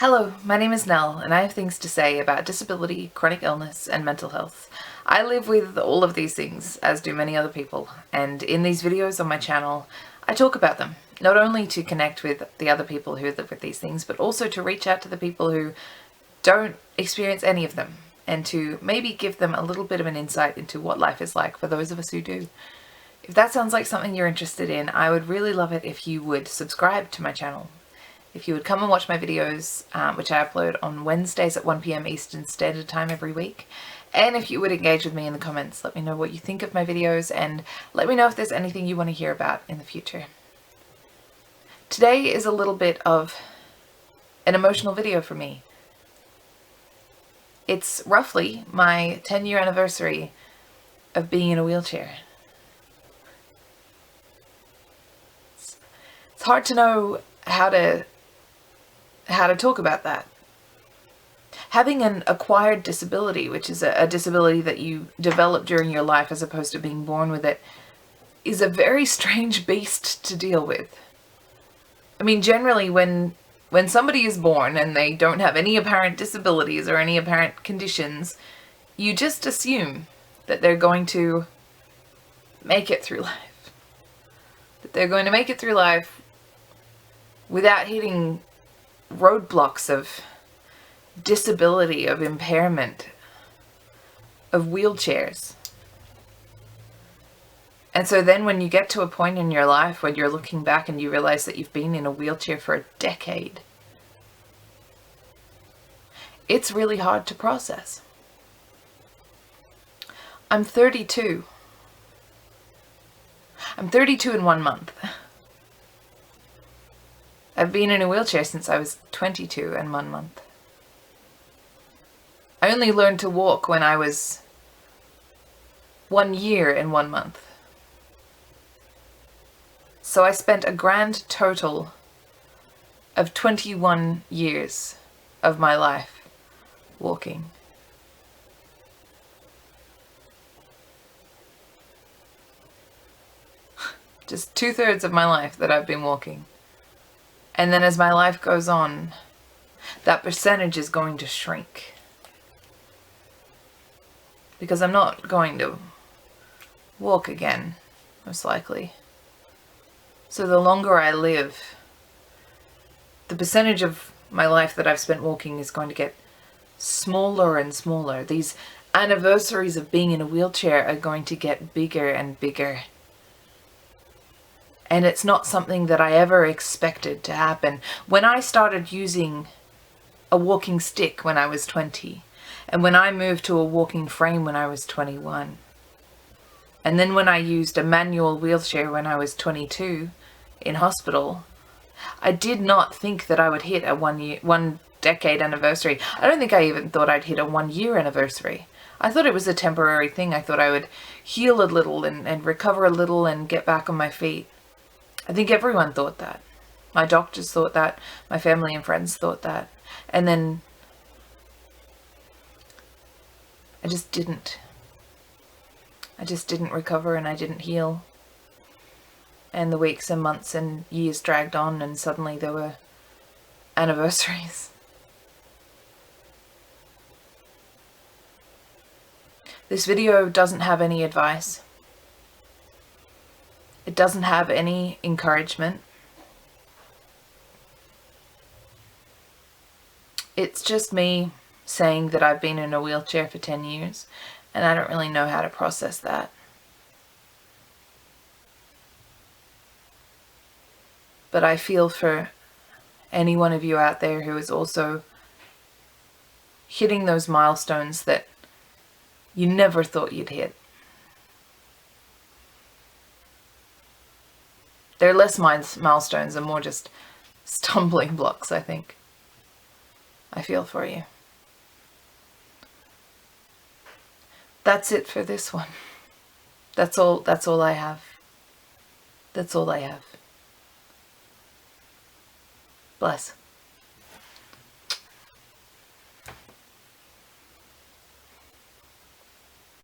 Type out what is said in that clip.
Hello, my name is Nell, and I have things to say about disability, chronic illness, and mental health. I live with all of these things, as do many other people, and in these videos on my channel, I talk about them, not only to connect with the other people who live with these things, but also to reach out to the people who don't experience any of them, and to maybe give them a little bit of an insight into what life is like for those of us who do. If that sounds like something you're interested in, I would really love it if you would subscribe to my channel. If you would come and watch my videos, which I upload on Wednesdays at 1 p.m. Eastern Standard Time every week. And if you would engage with me in the comments, let me know what you think of my videos and let me know if there's anything you want to hear about in the future. Today is a little bit of an emotional video for me. It's roughly my 10-year anniversary of being in a wheelchair. It's hard to know how to talk about that. Having an acquired disability, which is a disability that you develop during your life as opposed to being born with it, is a very strange beast to deal with. I mean, generally when somebody is born and they don't have any apparent disabilities or any apparent conditions, you just assume that they're going to make it through life. That they're going to make it through life without hitting roadblocks of disability, of impairment, of wheelchairs. And so then when you get to a point in your life when you're looking back and you realize that you've been in a wheelchair for a decade, it's really hard to process. I'm 32. I'm 32 in 1 month. I've been in a wheelchair since I was 22 and 1 month. I only learned to walk when I was 1 year and 1 month. So I spent a grand total of 21 years of my life walking. Just 2/3 of my life that I've been walking. And then as my life goes on, that percentage is going to shrink. Because I'm not going to walk again, most likely. So the longer I live, the percentage of my life that I've spent walking is going to get smaller and smaller. These anniversaries of being in a wheelchair are going to get bigger and bigger. And it's not something that I ever expected to happen. When I started using a walking stick when I was 20, and when I moved to a walking frame when I was 21, and then when I used a manual wheelchair when I was 22 in hospital, I did not think that I would hit a 1 decade anniversary. I don't think I even thought I'd hit a 1 year anniversary. I thought it was a temporary thing. I thought I would heal a little and recover a little and get back on my feet. I think everyone thought that. My doctors thought that. My family and friends thought that. And then I just didn't. I just didn't recover and I didn't heal. And the weeks and months and years dragged on and suddenly there were anniversaries. This video doesn't have any advice. It doesn't have any encouragement. It's just me saying that I've been in a wheelchair for 10 years and I don't really know how to process that. But I feel for any one of you out there who is also hitting those milestones that you never thought you'd hit. They're less milestones and more just stumbling blocks, I think. I feel for you. That's it for this one. That's all I have. That's all I have. Bless.